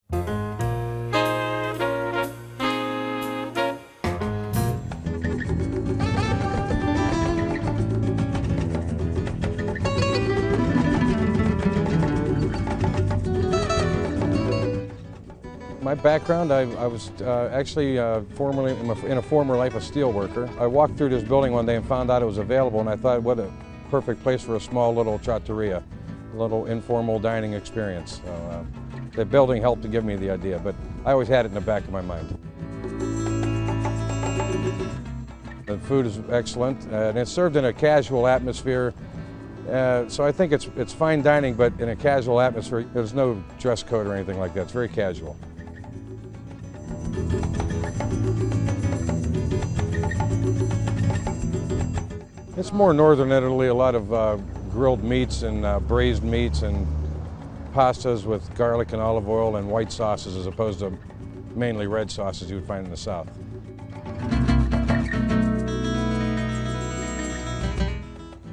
My background, I was actually formerly, in a former life, a steel worker. I walked through this building one day and found out it was available, and I thought, what a perfect place for a small little trattoria, a little informal dining experience. So, the building helped to give me the idea, but I always had it in the back of my mind. The food is excellent, and it's served in a casual atmosphere. So I think it's fine dining, but in a casual atmosphere. There's no dress code or anything like that. It's very casual. It's more northern Italy, a lot of grilled meats and braised meats and pastas with garlic and olive oil and white sauces as opposed to mainly red sauces you would find in the South.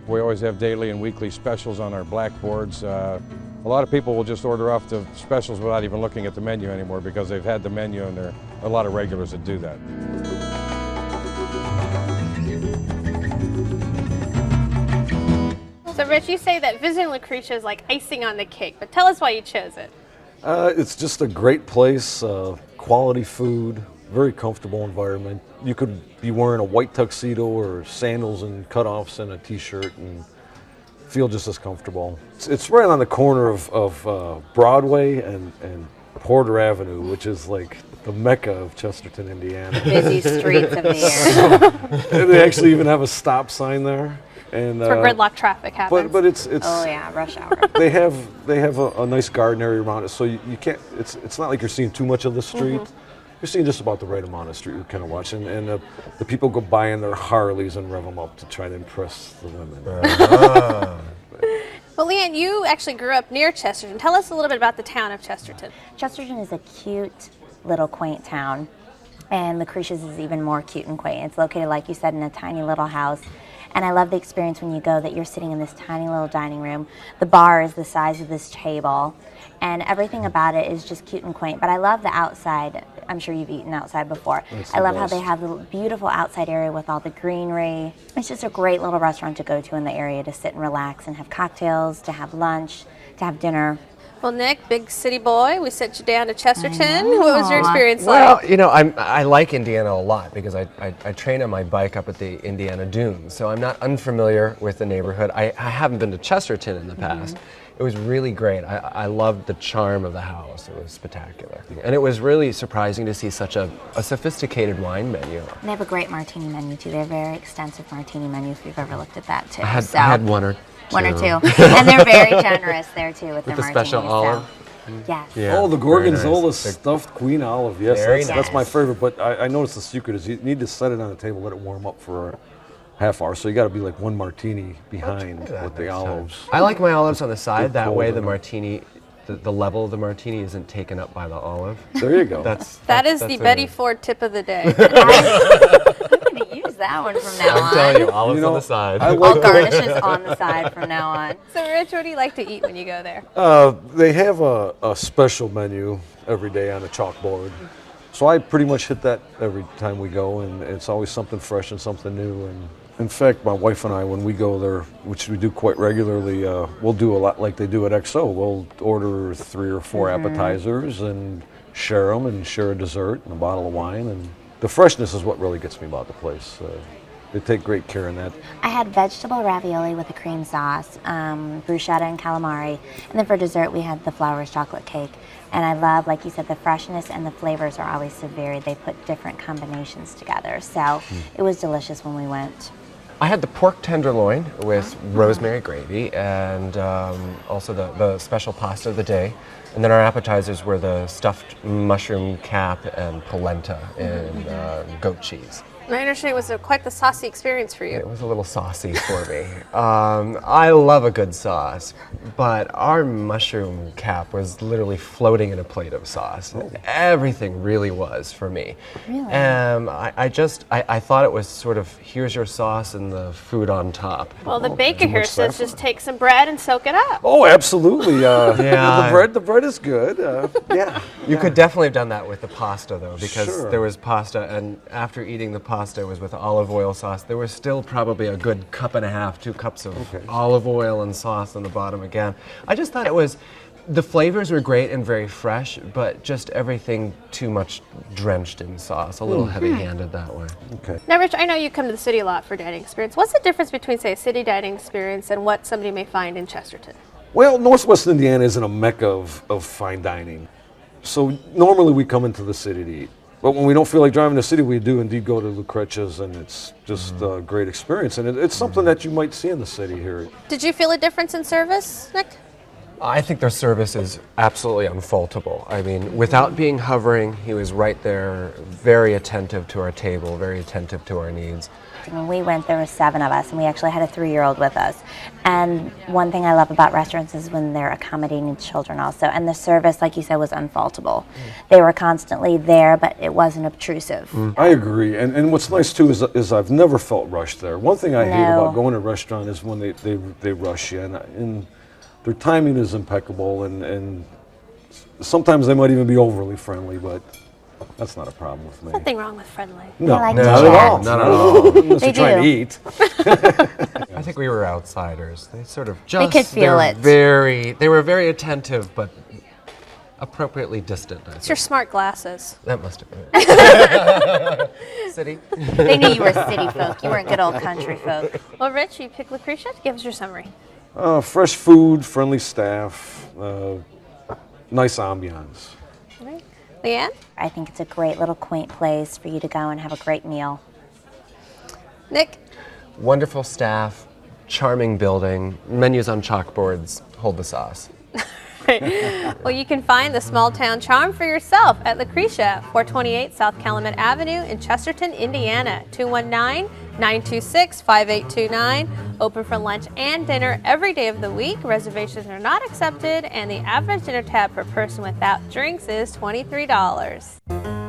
We always have daily and weekly specials on our blackboards. A lot of people will just order off the specials without even looking at the menu anymore because they've had the menu, and there are a lot of regulars that do that. So Rich, you say that visiting Lucrezia is like icing on the cake, but tell us why you chose it. It's just a great place, quality food, very comfortable environment. You could be wearing a white tuxedo or sandals and cutoffs and a t-shirt and feel just as comfortable. It's right on the corner of Broadway and Porter Avenue, which is like the mecca of Chesterton, Indiana. Busy streets of the area. And they actually even have a stop sign there. And, It's where gridlock traffic happens. But it's Oh yeah, rush hour. they have a nice garden area around it, so you can't. It's not like you're seeing too much of the street. You're seeing just about the right amount of street. You're kind of watching, and the people go by in their Harleys and rev them up to try to impress the women. Well, Leanne, you actually grew up near Chesterton. Tell us a little bit about the town of Chesterton. Chesterton is a cute little quaint town, and Lucrezia's is even more cute and quaint. It's located, like you said, in a tiny little house. And I love the experience when you go that you're sitting in this tiny little dining room. The bar is the size of this table, and everything about it is just cute and quaint. But I love the outside. I'm sure you've eaten outside before. I love how they have the beautiful outside area with all the greenery. It's just a great little restaurant to go to in the area to sit and relax and have cocktails, to have lunch, to have dinner. Well, Nick, big city boy, we sent you down to Chesterton. What was your experience Well, like? you know, I like Indiana a lot because I train on my bike up at the Indiana Dunes, so I'm not unfamiliar with the neighborhood. I haven't been to Chesterton in the past. It was really great. I loved the charm of the house. It was spectacular. And it was really surprising to see such a sophisticated wine menu. And they have a great martini menu too. They have a very extensive martini menu if you've ever looked at that too. I had one or two. And they're very generous there too with their the martinis. special olive? Yes. Yeah, Oh, the very Gorgonzola nice. stuffed queen olive. Yes, Very that's my nice. favorite. But I noticed the secret is you need to set it on the table, let it warm up for a half hour. So you got to be like one martini behind with the olives. I like my olives on the side. Good That way cold the in it. martini, the level of the martini isn't taken up by the olive. There you go. That is the Betty Ford tip of the day. I'm going to use that one from now I'm telling you, on. olives You know, on the side. I All like garnishes on the side from now on. So, Rich, what do you like to eat when you go there? They have a special menu every day on a chalkboard. So I pretty much hit that every time we go, and it's always something fresh and something new. And in fact, my wife and I, when we go there, which we do quite regularly, we'll do a lot like they do at XO. We'll order 3 or 4 appetizers and share them and share a dessert and a bottle of wine. And the freshness is what really gets me about the place. They take great care in that. I had vegetable ravioli with a cream sauce, bruschetta and calamari, and then for dessert we had the Flowers chocolate cake. And I love, like you said, the freshness and the flavors are always so varied. They put different combinations together, so it was delicious when we went. I had the pork tenderloin with rosemary gravy and also the special pasta of the day. And then our appetizers were the stuffed mushroom cap and polenta and goat cheese. I understand it was quite the saucy experience for you. It was a little saucy for me. I love a good sauce, but our mushroom cap was literally floating in a plate of sauce. Everything really was for me. Really? I thought it was sort of, here's your sauce and the food on top. Well, the baker here says just take some bread and soak it up. Oh, absolutely. Yeah. The bread is good. Yeah. You could definitely have done that with the pasta, though, because Sure. there was pasta, and after eating the pasta, it was with olive oil sauce. There was still probably a good cup and a half, 2 cups of olive oil and sauce on the bottom again. I just thought the flavors were great and very fresh, but just everything too much drenched in sauce, a little heavy-handed that way. Okay. Now, Rich, I know you come to the city a lot for dining experience. What's the difference between, say, a city dining experience and what somebody may find in Chesterton? Well, Northwest Indiana isn't a mecca of fine dining. So normally we come into the city to eat. But when we don't feel like driving the city, we do indeed go to Lucrezia's, and it's just a great experience. And it's something that you might see in the city here. Did you feel a difference in service, Nick? I think their service is absolutely unfaultable. I mean, without being hovering, he was right there, very attentive to our table, very attentive to our needs. When we went, there were 7 of us, and we actually had a 3-year-old with us. And one thing I love about restaurants is when they're accommodating children also. And the service, like you said, was unfaultable. They were constantly there, but it wasn't obtrusive. I agree. And what's nice, too, is I've never felt rushed there. One thing I hate about going to a restaurant is when they rush you. And their timing is impeccable, and sometimes they might even be overly friendly, but that's not a problem with me. Nothing wrong with friendly. No, like not to at chat. all. Not at all. Unless They you try and do. eat. I think we were outsiders. They sort of just could feel it. They were very attentive, but appropriately distant. I It's think. your smart glasses. That must have been it. City. They knew you were city folk. You weren't good old country folk. Well, Rich, you picked Lucrezia. Give us your summary. Fresh food, friendly staff, nice ambiance. All right. Leanne? I think it's a great little quaint place for you to go and have a great meal. Nick? Wonderful staff, charming building, menus on chalkboards. Hold the sauce. Well, you can find the small town charm for yourself at Lucrezia, 428 South Calumet Avenue in Chesterton, Indiana, 219-926-5829. Open for lunch and dinner every day of the week. Reservations are not accepted, and the average dinner tab per person without drinks is $23.